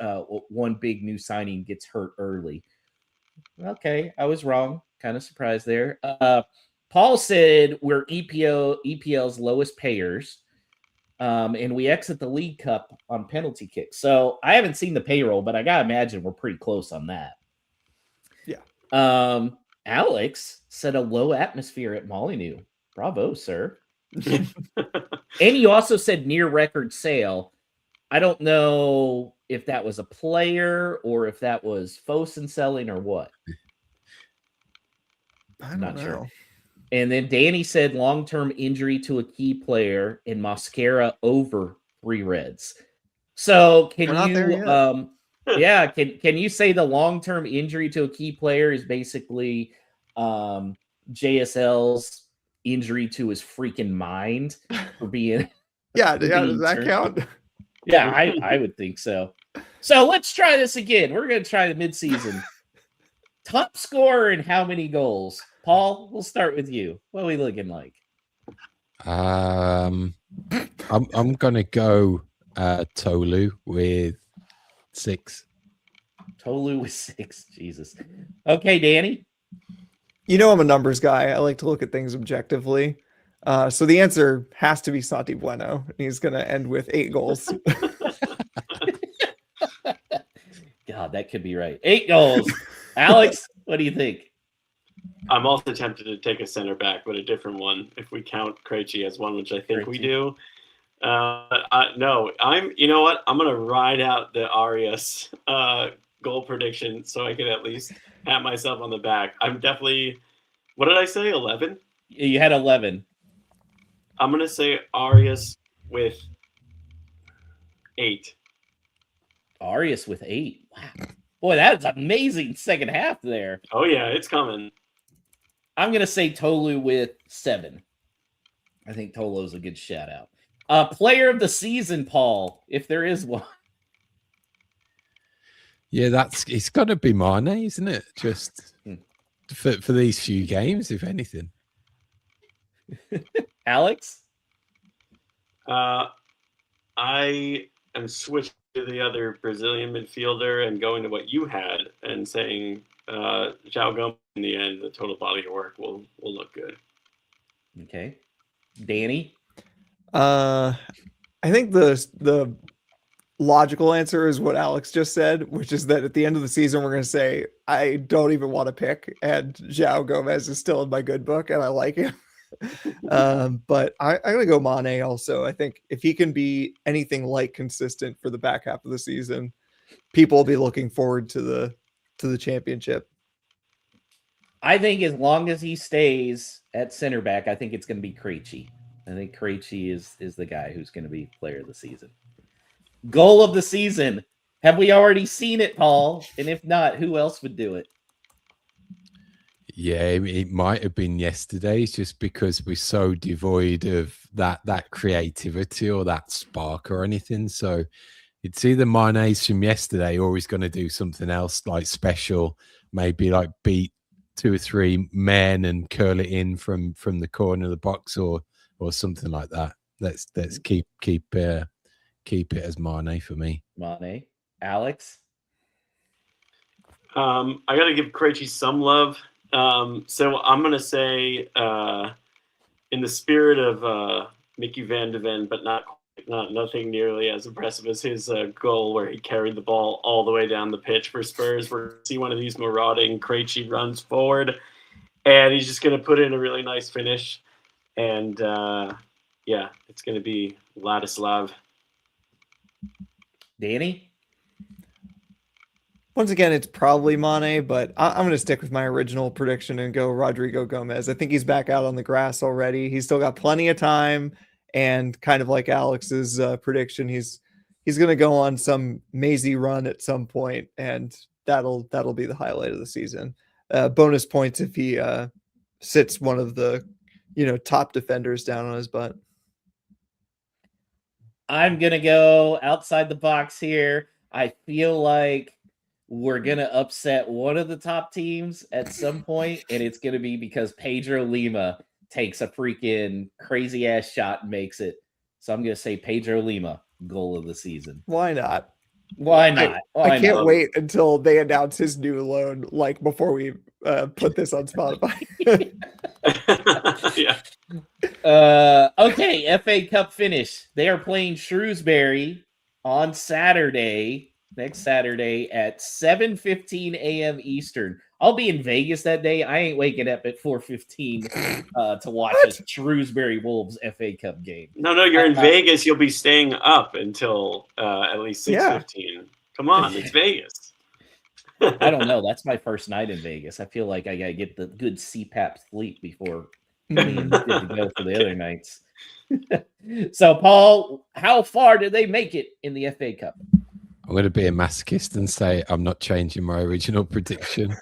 one big new signing gets hurt early. Okay, I was wrong. Kind of surprised there. Paul said we're EPL's lowest payers, and we exit the League Cup on penalty kicks. So I haven't seen the payroll, but I gotta imagine we're pretty close on that. Yeah. Alex said a low atmosphere at Molyneux. Bravo, sir. And you also said near record sale. I don't know if that was a player or if that was Fosun selling or what. I don't know. Sure. And then Danny said long-term injury to a key player in Mascara over 3 Reds. So can We're not there you yeah, can you say the long-term injury to a key player is basically JSL's injury to his freaking mind for being Yeah, for yeah, being does that turned? count? Yeah, I would think so. So let's try this again. We're going to try the midseason. Top scorer and how many goals? Paul, we'll start with you. What are we looking like? I'm gonna go Tolu with 6. Tolu with 6. Jesus. Okay, Danny. You know I'm a numbers guy. I like to look at things objectively. So the answer has to be Santi Bueno. He's going to end with 8 goals. God, that could be right. 8 goals. Alex, what do you think? I'm also tempted to take a center back, but a different one if we count Krejci as one, which I think we do. No, you know what? I'm going to ride out the Arias goal prediction so I can at least pat myself on the back. I'm definitely, what did I say, 11? You had 11. I'm going to say Arias with 8. Arias with 8. Wow. Boy, that is amazing second half there. Oh, yeah, it's coming. I'm going to say Tolu with 7. I think Tolu's a good shout out. Player of the season, Paul, if there is one. Yeah, it's got to be Mane, isn't it? Just for these few games, if anything. Alex? I am switching to the other Brazilian midfielder and going to what you had and saying João Gomes in the end, the total body of work will look good. Okay. Danny? I think the logical answer is what Alex just said, which is that at the end of the season, we're going to say, I don't even want to pick, and João Gomez is still in my good book, and I like him. But I'm going to go Mane also. I think if he can be anything like consistent for the back half of the season, people will be looking forward to the championship. I think as long as he stays at center back, I think it's going to be Krejci. I think Krejci is the guy who's going to be player of the season. Goal of the season. Have we already seen it, Paul? And if not, who else would do it? Yeah, it might have been yesterday's just because we're so devoid of that creativity or that spark or anything. So it's either Mane's from yesterday or he's going to do something else like special, maybe like beat 2 or 3 men and curl it in from the corner of the box or something like that. Let's keep it as Mane for me. Mane. Alex? I got to give Krejci some love. So I'm going to say in the spirit of Mickey Van de Ven, but nothing nearly as impressive as his goal where he carried the ball all the way down the pitch for Spurs. We're going to see one of these marauding Krejci runs forward, and he's just going to put in a really nice finish. And, yeah, it's going to be Ladislav. Danny? Once again, it's probably Mane, but I'm going to stick with my original prediction and go Rodrigo Gomez. I think he's back out on the grass already. He's still got plenty of time, and kind of like Alex's prediction, he's going to go on some mazy run at some point, and that'll be the highlight of the season. Bonus points if he sits one of the top defenders down on his butt. I'm going to go outside the box here. I feel like we're going to upset one of the top teams at some point, and it's going to be because Pedro Lima takes a freaking crazy-ass shot and makes it. So I'm going to say Pedro Lima, goal of the season. Why not? Why not? Why I can't not? wait until they announce his new loan, like before we put this on Spotify. Yeah. Okay, FA Cup finish. They are playing Shrewsbury on Saturday, next Saturday at 7:15 a.m. Eastern. I'll be in Vegas that day. I ain't waking up at 4:15 to watch a Shrewsbury Wolves FA Cup game. No, you're in Vegas. You'll be staying up until at least 6:15. Come on, it's Vegas. I don't know. That's my first night in Vegas. I feel like I gotta get the good CPAP sleep before being good to go for the other nights. So, Paul, how far did they make it in the FA Cup? I'm going to be a masochist and say I'm not changing my original prediction.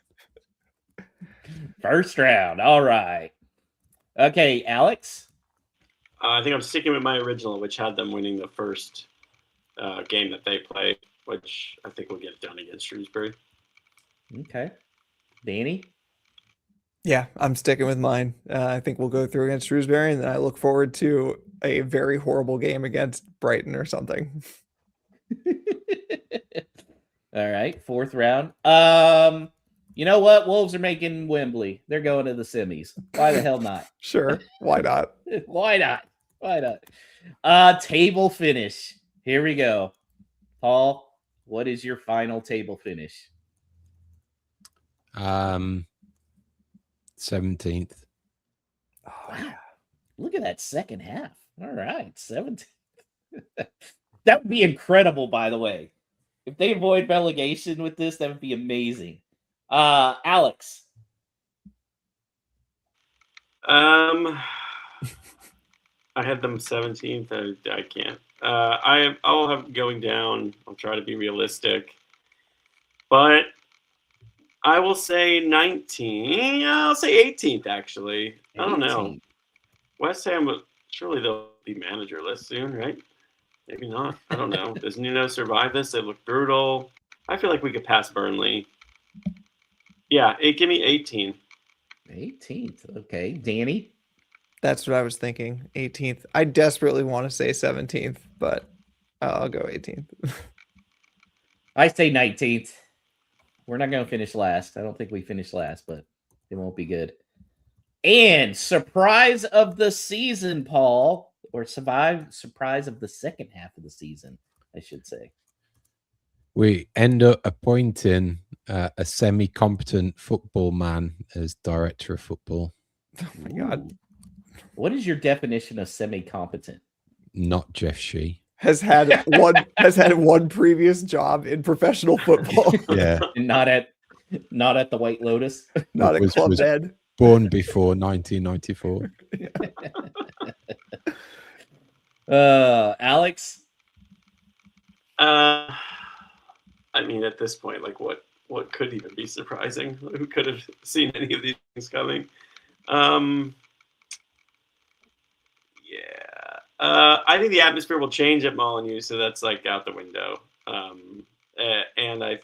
First round. All right. Okay, Alex. I think I'm sticking with my original, which had them winning the first game that they played, which I think will get it done against Shrewsbury. Okay. Danny? Yeah, I'm sticking with mine. I think we'll go through against Shrewsbury, and then I look forward to a very horrible game against Brighton or something. All right, fourth round. You know what? Wolves are making Wembley. They're going to the semis. Why the hell not? Sure, why not? Why not? Why not? Table finish. Here we go. Paul, what is your final table finish? 17th. Oh, Wow. Look at that second half. All right, 17th. That would be incredible, by the way. If they avoid relegation with this, that would be amazing. Alex. I had them 17th. I can't. I'll have going down. I'll try to be realistic, but I will say 19. I'll say 18th. Actually, I don't know. 18th. West Ham, surely they'll be managerless soon, right? Maybe not. I don't know. Does Nuno survive this? They look brutal. I feel like we could pass Burnley. Yeah, give me 18. 18th. Okay. Danny? That's what I was thinking. 18th. I desperately want to say 17th, but I'll go 18th. I say 19th. We're not going to finish last. I don't think we finish last, but it won't be good. And surprise of the season, Paul, or surprise of the second half of the season, I should say. We end up appointing a semi-competent football man as director of football. Oh my God. What is your definition of semi-competent? Not Jeff Shee. Has had one previous job in professional football. Yeah. And not at the White Lotus. Not at Club was Med. Born before 1994. Alex? I mean, at this point, like what could even be surprising? Who could have seen any of these things coming? I think the atmosphere will change at Molineux, so that's like out the window. And I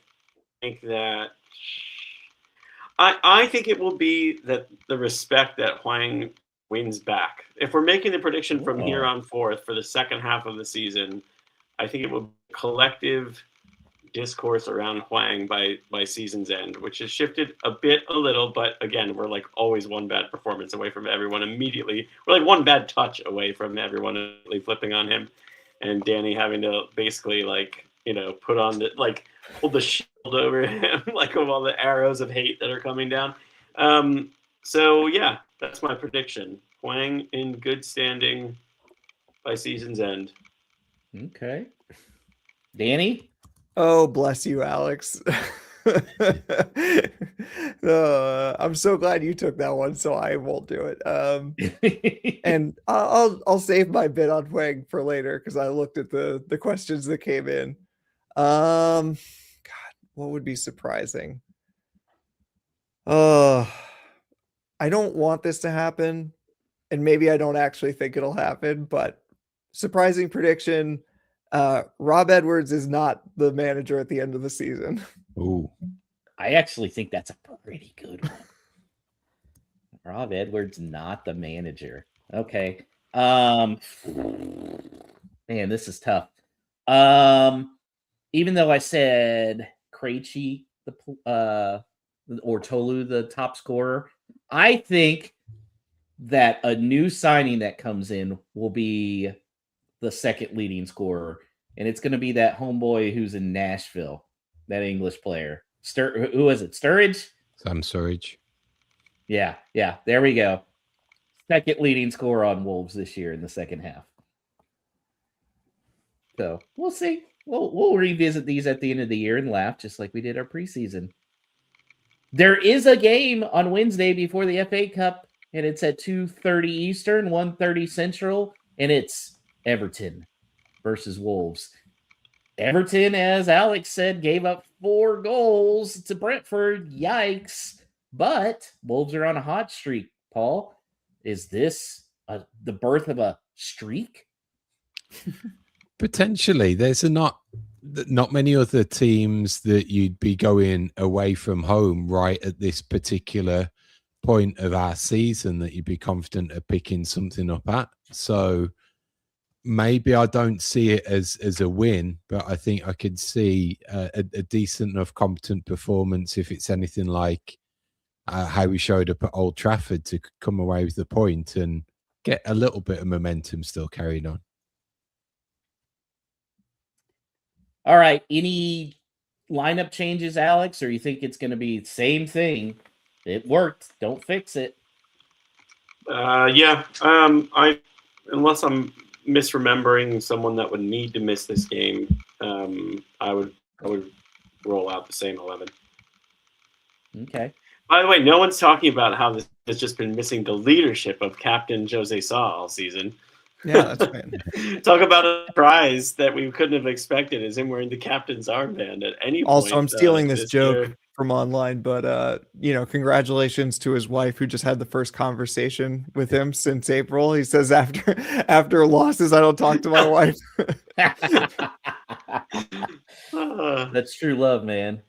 think that I think it will be that the respect that Hwang wins back. If we're making the prediction from here on forth for the second half of the season, I think it will be collective discourse around Hwang by season's end, which has shifted a little, but again, we're like always one bad performance away from everyone immediately. We're like one bad touch away from everyone immediately flipping on him, and Danny having to basically like, put on the, like, hold the shield over him, like, of all the arrows of hate that are coming down. So yeah, that's my prediction. Hwang in good standing by season's end. Okay. Danny? Oh, bless you, Alex. I'm so glad you took that one, so I won't do it. And I'll save my bit on Hwang for later because I looked at the questions that came in. God, what would be surprising? I don't want this to happen, and maybe I don't actually think it'll happen, but surprising prediction. Rob Edwards is not the manager at the end of the season. Ooh. I actually think that's a pretty good one. Rob Edwards not the manager. Okay. Man, this is tough. even though I said Krejci or Tolu the top scorer, I think that a new signing that comes in will be the second leading scorer, and it's going to be that homeboy who's in Nashville, that English player. Who is it? Sturridge? Sam Surridge. Yeah, there we go. Second leading scorer on Wolves this year in the second half. So we'll see. We'll revisit these at the end of the year and laugh just like we did our preseason. There is a game on Wednesday before the FA Cup, and it's at 2:30 Eastern, 1:30 Central, and it's Everton versus Wolves. Everton, as Alex said, gave up 4 goals to Brentford. Yikes. But Wolves are on a hot streak. Paul, is this the birth of a streak? Potentially. There's not many other teams that you'd be going away from home right at this particular point of our season that you'd be confident of picking something up at. So maybe I don't see it as a win, but I think I could see a decent enough competent performance if it's anything like how we showed up at Old Trafford to come away with the point and get a little bit of momentum still carried on. All right. Any lineup changes, Alex, or you think it's going to be the same thing? It worked. Don't fix it. Yeah. Unless I'm misremembering someone that would need to miss this game, I would roll out the same 11. Okay. By the way, no one's talking about how this has just been missing the leadership of Captain Jose Sa all season. Yeah, that's right. Talk about a prize that we couldn't have expected is him wearing the captain's armband at any point. Also, I'm stealing this joke year. from online, but congratulations to his wife who just had the first conversation with him since April. He says after losses, I don't talk to my wife. That's true love, man.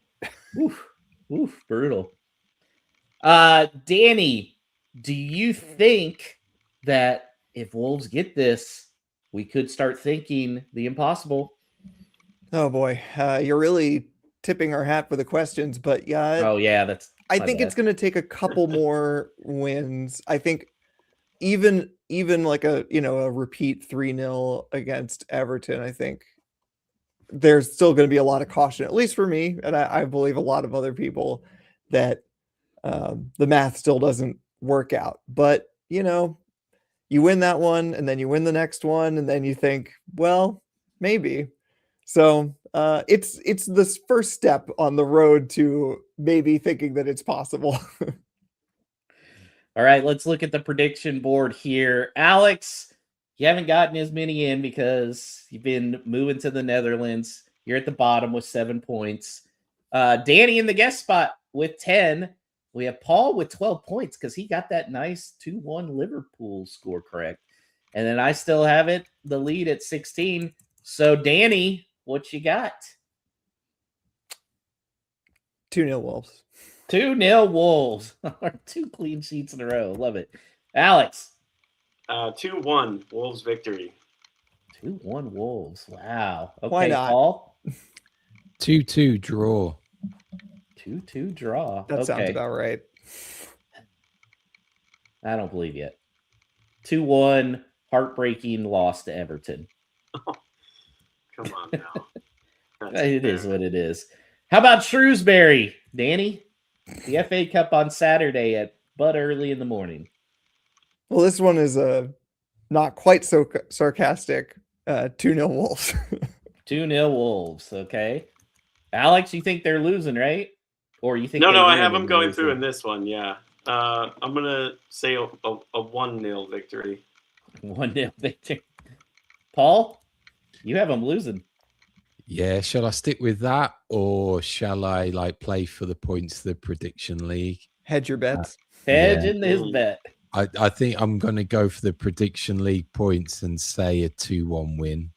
Oof, brutal. Danny, do you think that if Wolves get this, we could start thinking the impossible? Oh boy, you're really tipping our hat for the questions, but yeah. Oh yeah, I think it's going to take a couple more wins. I think even like a repeat 3-0 against Everton, I think there's still going to be a lot of caution, at least for me, and I believe a lot of other people, that the math still doesn't work out. But you win that one, and then you win the next one, and then you think, well, maybe. So it's this first step on the road to maybe thinking that it's possible. All right, let's look at the prediction board here. Alex, you haven't gotten as many in because you've been moving to the Netherlands. You're at the bottom with 7 points. Danny in the guest spot with 10. We have Paul with 12 points because he got that nice 2-1 Liverpool score correct. And then I still have the lead at 16. So, Danny, what you got? 2-0 Wolves. 2-0 Wolves. 2 clean sheets in a row. Love it. Alex. 2-1 Wolves victory. 2-1 Wolves. Wow. Okay, why not? Paul. 2-2 draw. 2-2 draw. That sounds about right. I don't believe it. 2-1 heartbreaking loss to Everton. Come on now. It is what it is. How about Shrewsbury, Danny? The FA Cup on Saturday but early in the morning. Well, this one is not quite so sarcastic. 2-0 Wolves. 2-0 Wolves. Okay. Alex, you think they're losing, right? Or you think? No, I have them going through in this one. Yeah. I'm gonna say a 1-0 victory. 1-0 victory. Paul, you have them losing. Yeah, shall I stick with that, or shall I play for the points of the prediction league? Hedge your bets. Hedging his bet. I think I'm going to go for the prediction league points and say a 2-1 win.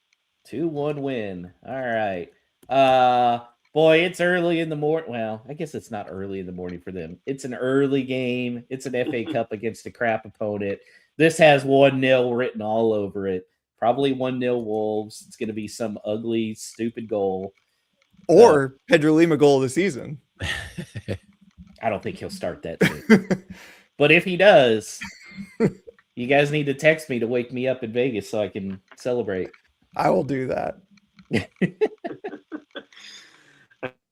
2-1 win. All right. Boy, it's early in the morning. Well, I guess it's not early in the morning for them. It's an early game. It's an FA Cup against a crap opponent. This has 1-0 written all over it. Probably 1-0 Wolves. It's going to be some ugly, stupid goal. Or Pedro Lima goal of the season. I don't think he'll start that soon. But if he does, you guys need to text me to wake me up in Vegas so I can celebrate. I will do that.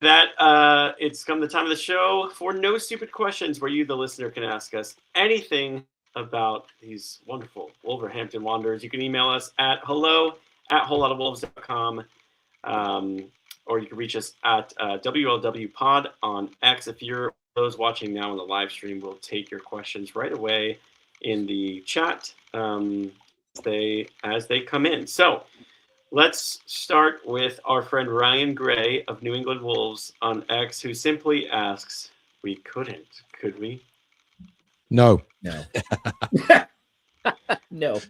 That it's come the time of the show for No Stupid Questions, where you, the listener, can ask us anything about these wonderful Wolverhampton Wanderers. You can email us at hello@wholelottofwolves.com, or you can reach us at WLW Pod on X. If you're those watching now on the live stream, we'll take your questions right away in the chat as they come in. So let's start with our friend Ryan Gray of New England Wolves on X, who simply asks, "We couldn't, could we?" No. No. No.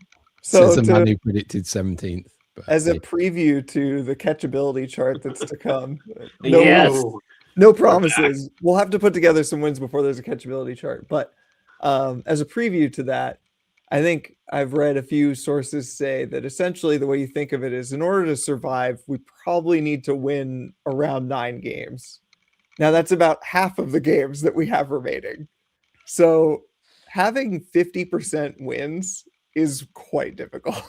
So Says the man who predicted 17th. as a preview to the catchability chart that's to come, Yes. no promises. We'll have to put together some wins before there's a catchability chart. But as a preview to that, I think I've read a few sources say that essentially the way you think of it is, in order to survive, we probably need to win around 9 games. Now that's about half of the games that we have remaining. So having 50% wins is quite difficult.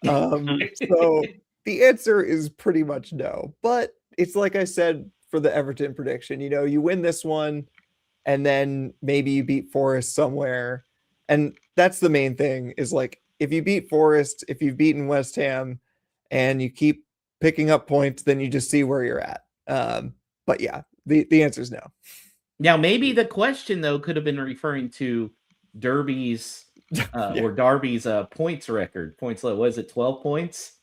So the answer is pretty much no. But it's like I said for the Everton prediction, you win this one and then maybe you beat Forest somewhere. And that's the main thing, is like, if you beat Forest, if you've beaten West Ham and you keep picking up points, then you just see where you're at. But yeah, the answer is no. Now, maybe the question, though, could have been referring to Derby's or Darby's points record. Points low. Was it 12 points?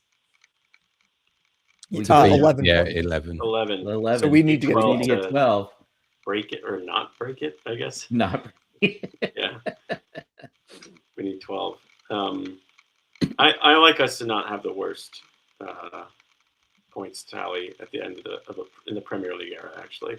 11 Yeah, points. 11. 11. So we need to get 12. We need to get 12. Break it or not break it, I guess. Not. Yeah. We need 12. I like us to not have the worst points tally at the end in the Premier League era, actually.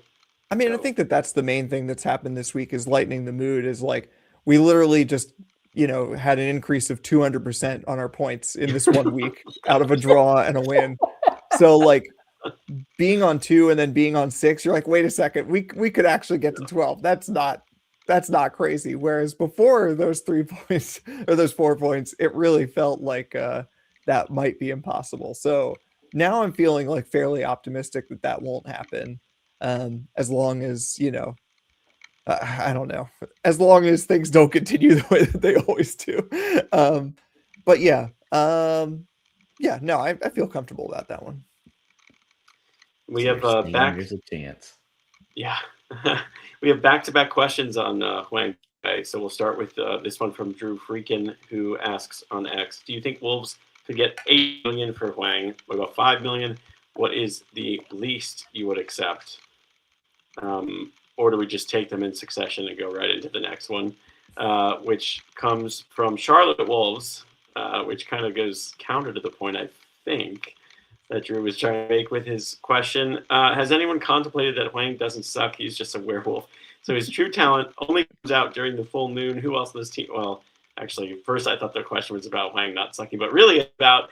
I mean, I think that's the main thing that's happened this week, is lightening the mood. Is like, we literally just, had an increase of 200% on our points in this 1 week out of a draw and a win. So like, being on 2 and then being on 6, you're like, wait a second, we could actually get to 12. That's not crazy. Whereas before those 3 points or those 4 points, it really felt like that might be impossible. So now I'm feeling like fairly optimistic that won't happen. As long as, I don't know, as long as things don't continue the way that they always do. But yeah, no, I feel comfortable about that one. We have There's a chance. Yeah. We have back-to-back questions on Hwang. So we'll start with this one from Drew Freakin, who asks on X, do you think Wolves could get $8 million for Hwang? What about $5 million? What is the least you would accept? Or do we just take them in succession and go right into the next one, which comes from Charlotte Wolves, which kind of goes counter to the point, I think, that Drew was trying to make with his question. Has anyone contemplated that Hwang doesn't suck? He's just a werewolf. So his true talent only comes out during the full moon. Who else on this team? Well, actually, first I thought the question was about Hwang not sucking, but really about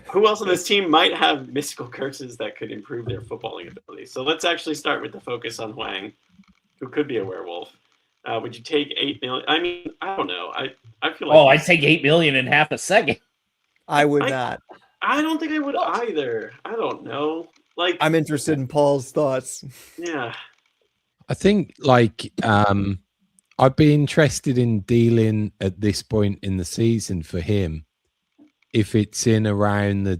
who else on this team might have mystical curses that could improve their footballing ability. So let's actually start with the focus on Hwang, who could be a werewolf. Would you take $8 million? I mean, I don't know. I feel like I'd take $8 million in half a second. I would not. I don't think I would either. I don't know. Like, I'm interested in Paul's thoughts. Yeah. I think I'd be interested in dealing at this point in the season for him if it's in around the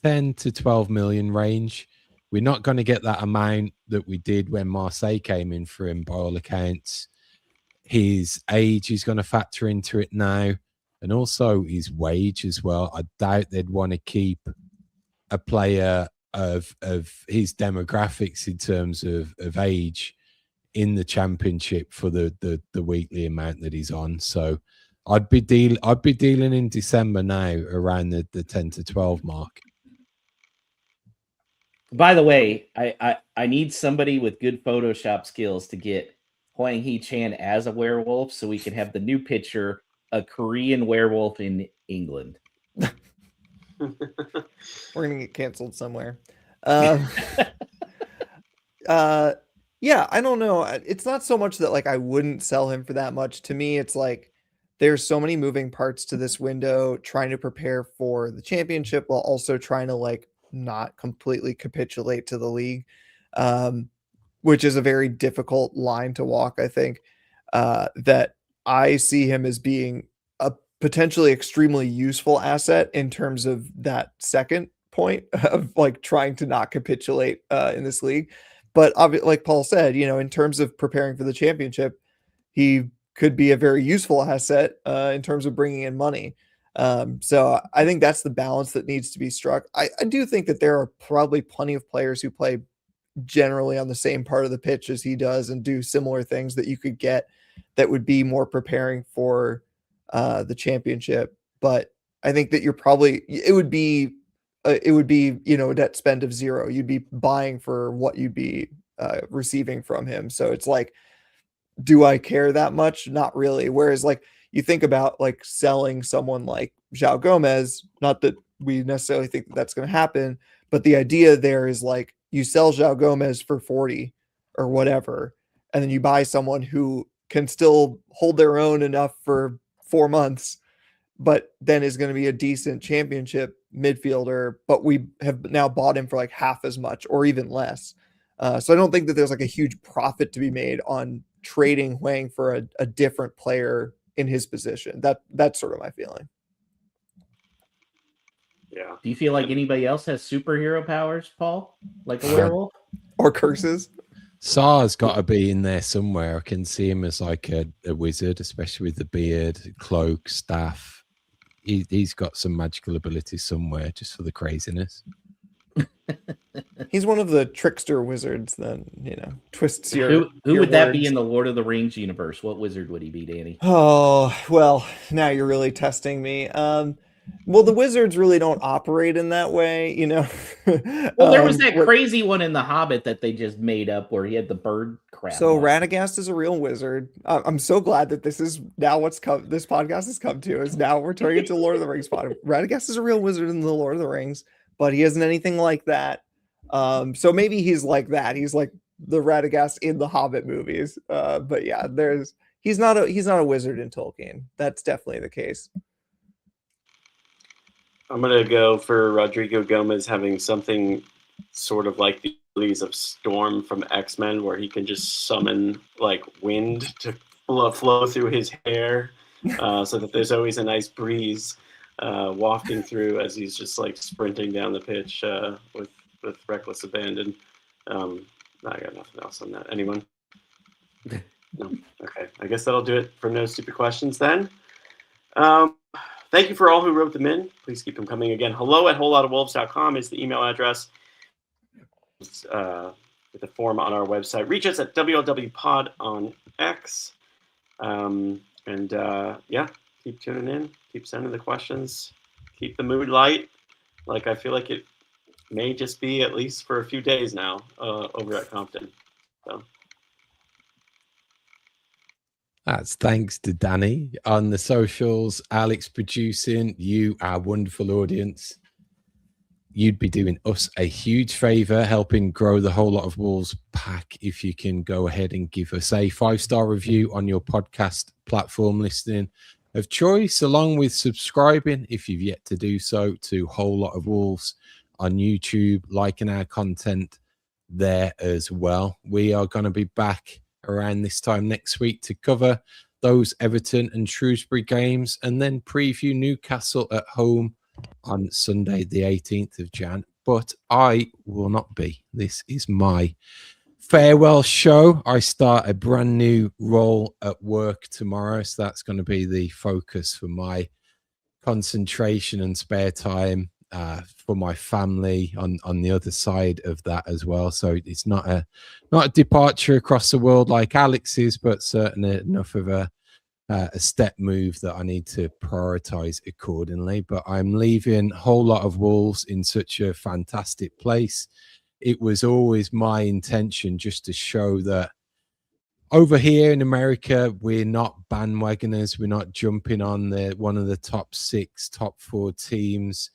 10 to 12 million range. We're not going to get that amount that we did when Marseille came in for him by all accounts. His age is going to factor into it now, and also his wage as well. I doubt they'd want to keep a player of his demographics in terms of age in the Championship for the weekly amount that he's on. So I'd be dealing in December now around the 10 to 12 mark. By the way, I need somebody with good Photoshop skills to get Hwang Hee-chan as a werewolf so we can have the new picture, a Korean werewolf in England. We're gonna get canceled somewhere. Yeah, I don't know. It's not so much that like I wouldn't sell him for that much. To me, it's like there's so many moving parts to this window, trying to prepare for the championship while also trying to like not completely capitulate to the league, um, which is a very difficult line to walk, I think. That I see him as being a potentially extremely useful asset in terms of that second point of like trying to not capitulate in this league. But like Paul said, in terms of preparing for the championship, he could be a very useful asset in terms of bringing in money. So I think that's the balance that needs to be struck. I do think that there are probably plenty of players who play generally on the same part of the pitch as he does and do similar things that you could get that would be more preparing for the championship. But I think that it would be a net spend of 0. You'd be buying for what you'd be receiving from him. So it's like, do I care that much? Not really. Whereas like you think about like selling someone like João Gomez, not that we necessarily think that that's going to happen, but the idea there is like you sell João Gomez for 40 or whatever, and then you buy someone who can still hold their own enough for 4 months, but then is going to be a decent championship midfielder, but we have now bought him for like half as much or even less. So I don't think that there's like a huge profit to be made on trading Hwang for a different player in his position. That's sort of my feeling. Yeah. Do you feel like anybody else has superhero powers, Paul? Like a werewolf? Or curses? Sar's got to be in there somewhere. I can see him as like a wizard, especially with the beard, cloak, staff. He's got some magical ability somewhere just for the craziness. He's one of the trickster wizards that, twists your Who your would that words. be in the Lord of the Rings universe? What wizard would he be, Danny? Oh, well, now you're really testing me. Well, the wizards really don't operate in that way, Well, there was that what- crazy one in The Hobbit that they just made up where he had the bird crap. So on. Radagast is a real wizard. I'm so glad that this is now this podcast has come to is now we're turning into Lord of the Rings podcast. Radagast is a real wizard in the Lord of the Rings, but he isn't anything like that. So maybe he's like that. He's like the Radagast in the Hobbit movies. But yeah, he's not a wizard in Tolkien. That's definitely the case. I'm gonna go for Rodrigo Gomez having something sort of like the abilities of Storm from X-Men, where he can just summon like wind to flow through his hair, so that there's always a nice breeze wafting through as he's just like sprinting down the pitch with reckless abandon. I got nothing else on that. Anyone? No. Okay. I guess that'll do it for No Stupid Questions then. Thank you for all who wrote them in. Please keep them coming. Again, hello@wholelotofwolves.com is the email address. With the form on our website. Reach us at WLWpod on X. Yeah, keep tuning in. Keep sending the questions. Keep the mood light. Like I feel like it may just be at least for a few days now over at Compton. So. That's thanks to Danny on the socials, Alex producing, you, our wonderful audience. You'd be doing us a huge favor helping grow the Whole Lot of Wolves pack if you can go ahead and give us a 5-star review on your podcast platform listening of choice, along with subscribing if you've yet to do so to Whole Lot of Wolves on YouTube, liking our content there as well. We are going to be back around this time next week to cover those Everton and Shrewsbury games and then preview Newcastle at home on Sunday the 18th of Jan. But I will not be. This is my farewell show. I start a brand new role at work tomorrow, so that's going to be the focus for my concentration and spare time for my family on the other side of that as well. So it's not a departure across the world like Alex's, but certainly enough of a step move that I need to prioritize accordingly. But I'm leaving a Whole Lot of Wolves in such a fantastic place. It was always my intention just to show that over here in America, we're not bandwagoners. We're not jumping on one of the top 6, top 4 teams.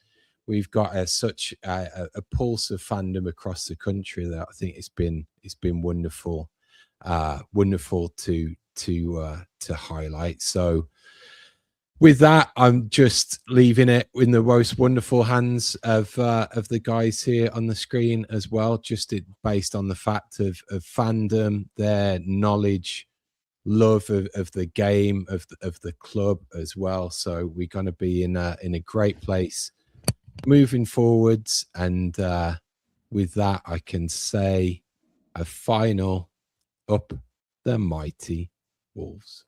we've got such a pulse of fandom across the country that I think it's been wonderful, wonderful to highlight. So with that, I'm just leaving it in the most wonderful hands of the guys here on the screen as well, just based on the fact of fandom, their knowledge, love of the game, of the club as well. So we're going to be in a great place moving forwards. And with that, I can say a final up the mighty Wolves.